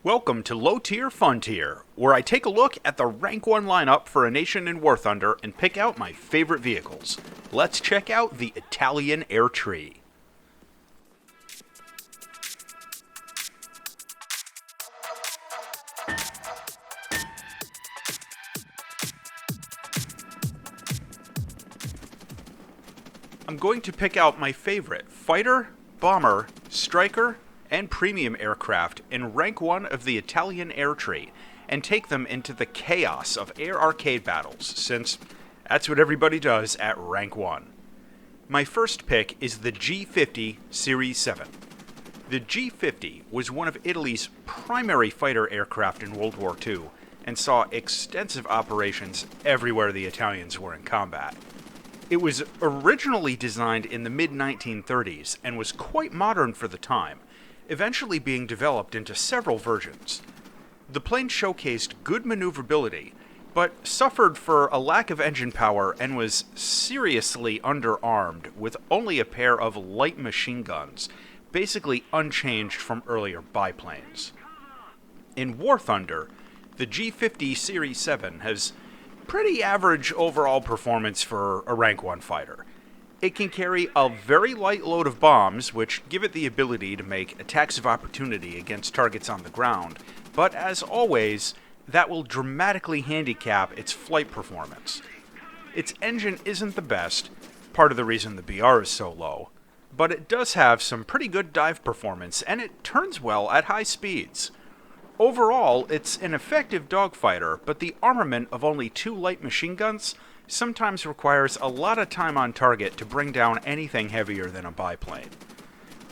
Welcome to Low Tier Fun Tier, where I take a look at the Rank 1 lineup for a nation in War Thunder and pick out my favorite vehicles. Let's check out the Italian Air Tree. I'm going to pick out my favorite fighter, bomber, striker, and premium aircraft in Rank 1 of the Italian Air Tree, and take them into the chaos of air arcade battles, since that's what everybody does at Rank 1. My first pick is the G50 Series 7. The G50 was one of Italy's primary fighter aircraft in World War II, and saw extensive operations everywhere the Italians were in combat. It was originally designed in the mid-1930s and was quite modern for the time, eventually being developed into several versions. The plane showcased good maneuverability, but suffered for a lack of engine power and was seriously underarmed with only a pair of light machine guns, basically unchanged from earlier biplanes. In War Thunder, the G50 Series 7 has pretty average overall performance for a Rank 1 fighter. It can carry a very light load of bombs, which give it the ability to make attacks of opportunity against targets on the ground, but as always, that will dramatically handicap its flight performance. Its engine isn't the best, part of the reason the BR is so low, but it does have some pretty good dive performance, and it turns well at high speeds. Overall, it's an effective dogfighter, but the armament of only 2 light machine guns sometimes requires a lot of time on target to bring down anything heavier than a biplane.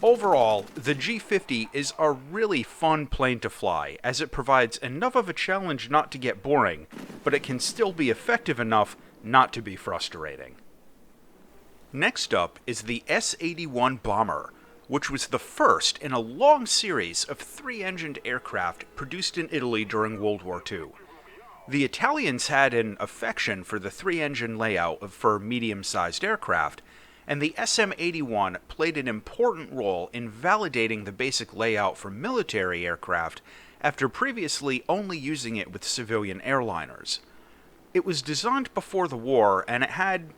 Overall, the G50 is a really fun plane to fly, as it provides enough of a challenge not to get boring, but it can still be effective enough not to be frustrating. Next up is the S-81 bomber, which was the first in a long series of 3-engined aircraft produced in Italy during World War II. The Italians had an affection for the 3-engine layout for medium-sized aircraft, and the SM-81 played an important role in validating the basic layout for military aircraft after previously only using it with civilian airliners. It was designed before the war, and it had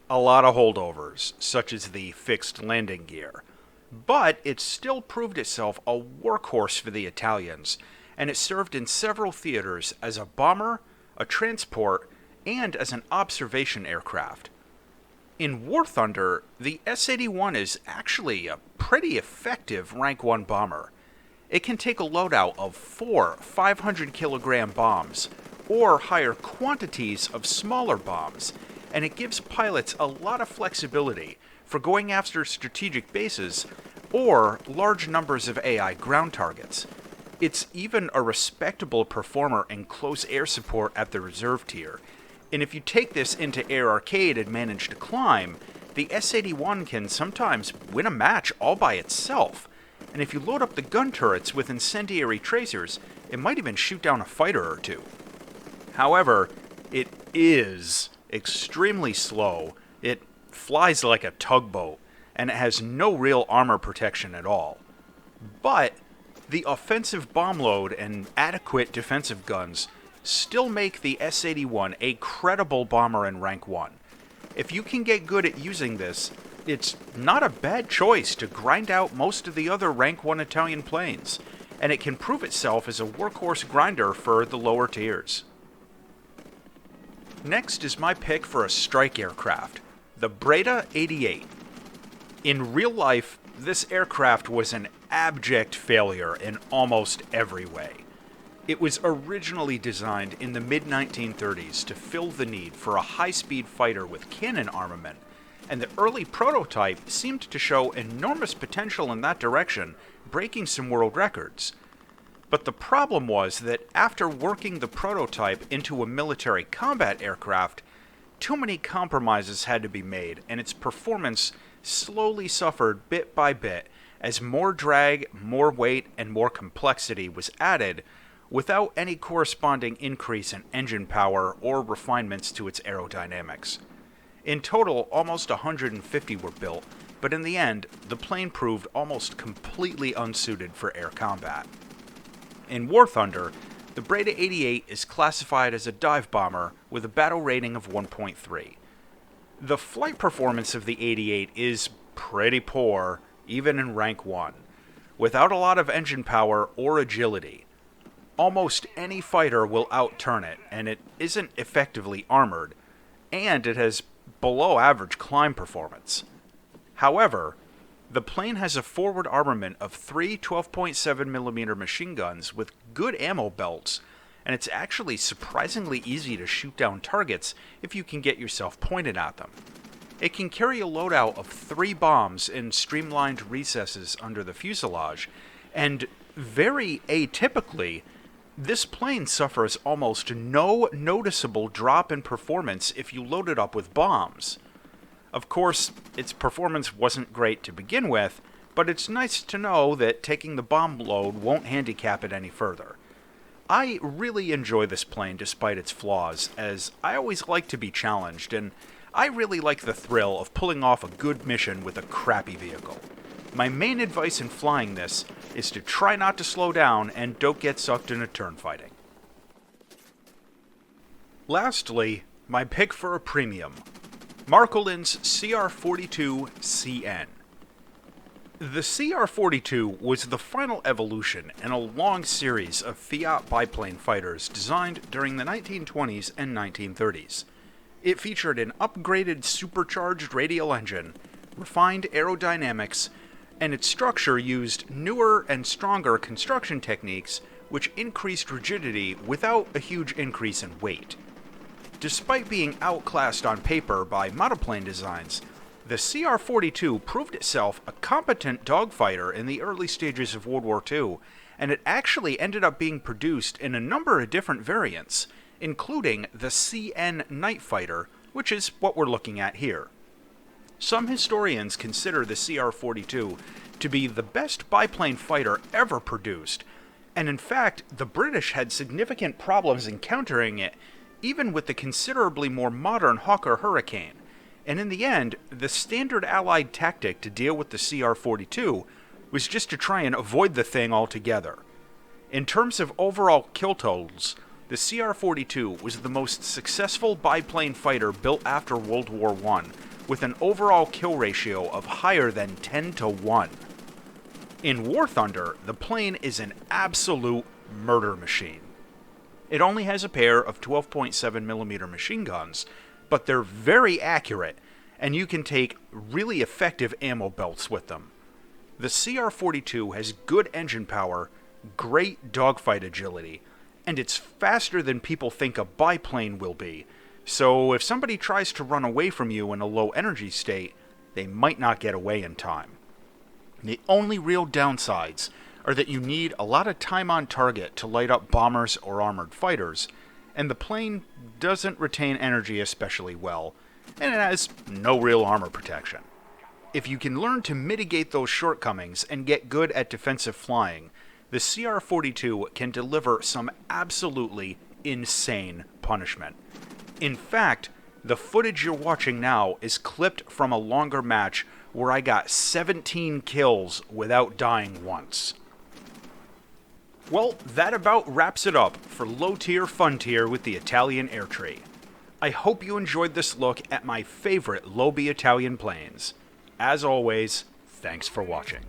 a lot of holdovers, such as the fixed landing gear. But it still proved itself a workhorse for the Italians, and it served in several theaters as a bomber, a transport, and as an observation aircraft. In War Thunder, the S-81 is actually a pretty effective Rank 1 bomber. It can take a loadout of 4 500-kilogram bombs, or higher quantities of smaller bombs, and it gives pilots a lot of flexibility for going after strategic bases or large numbers of AI ground targets. It's even a respectable performer in close air support at the reserve tier, and if you take this into air arcade and manage to climb, the S-81 can sometimes win a match all by itself, and if you load up the gun turrets with incendiary tracers, it might even shoot down a fighter or two. However, it is extremely slow, it flies like a tugboat, and it has no real armor protection at all. But the offensive bomb load and adequate defensive guns still make the S-81 a credible bomber in Rank 1. If you can get good at using this, it's not a bad choice to grind out most of the other Rank 1 Italian planes, and it can prove itself as a workhorse grinder for the lower tiers. Next is my pick for a strike aircraft, the Breda 88. In real life, this aircraft was an abject failure in almost every way. It was originally designed in the mid-1930s to fill the need for a high-speed fighter with cannon armament, and the early prototype seemed to show enormous potential in that direction, breaking some world records. But the problem was that after working the prototype into a military combat aircraft, too many compromises had to be made, and its performance slowly suffered bit by bit as more drag, more weight, and more complexity was added without any corresponding increase in engine power or refinements to its aerodynamics. In total, almost 150 were built, but in the end, the plane proved almost completely unsuited for air combat. In War Thunder, the Breda 88 is classified as a dive bomber with a battle rating of 1.3. The flight performance of the 88 is pretty poor, even in rank 1, without a lot of engine power or agility. Almost any fighter will outturn it, and it isn't effectively armored, and it has below average climb performance. However, the plane has a forward armament of 3 12.7mm machine guns with good ammo belts, and it's actually surprisingly easy to shoot down targets if you can get yourself pointed at them. It can carry a loadout of 3 bombs in streamlined recesses under the fuselage, and very atypically, this plane suffers almost no noticeable drop in performance if you load it up with bombs. Of course, its performance wasn't great to begin with, but it's nice to know that taking the bomb load won't handicap it any further. I really enjoy this plane despite its flaws, as I always like to be challenged, and I really like the thrill of pulling off a good mission with a crappy vehicle. My main advice in flying this is to try not to slow down and don't get sucked into turn fighting. Lastly, my pick for a premium, Marcolin's CR-42CN. The CR-42 was the final evolution in a long series of Fiat biplane fighters designed during the 1920s and 1930s. It featured an upgraded supercharged radial engine, refined aerodynamics, and its structure used newer and stronger construction techniques which increased rigidity without a huge increase in weight. Despite being outclassed on paper by monoplane designs, the CR-42 proved itself a competent dogfighter in the early stages of World War II, and it actually ended up being produced in a number of different variants, including the CN Night Fighter, which is what we're looking at here. Some historians consider the CR-42 to be the best biplane fighter ever produced, and in fact, the British had significant problems encountering it, even with the considerably more modern Hawker Hurricane. And in the end, the standard Allied tactic to deal with the CR-42 was just to try and avoid the thing altogether. In terms of overall kill totals, the CR-42 was the most successful biplane fighter built after World War I, with an overall kill ratio of higher than 10-1. In War Thunder, the plane is an absolute murder machine. It only has a pair of 12.7mm machine guns, but they're very accurate, and you can take really effective ammo belts with them. The CR-42 has good engine power, great dogfight agility, and it's faster than people think a biplane will be, so if somebody tries to run away from you in a low energy state, they might not get away in time. The only real downsides are that you need a lot of time on target to light up bombers or armored fighters, and the plane doesn't retain energy especially well, and it has no real armor protection. If you can learn to mitigate those shortcomings and get good at defensive flying, the CR-42 can deliver some absolutely insane punishment. In fact, the footage you're watching now is clipped from a longer match where I got 17 kills without dying once. Well, that about wraps it up for Low Tier Fun Tier with the Italian Air Tree. I hope you enjoyed this look at my favorite low-B Italian planes. As always, thanks for watching.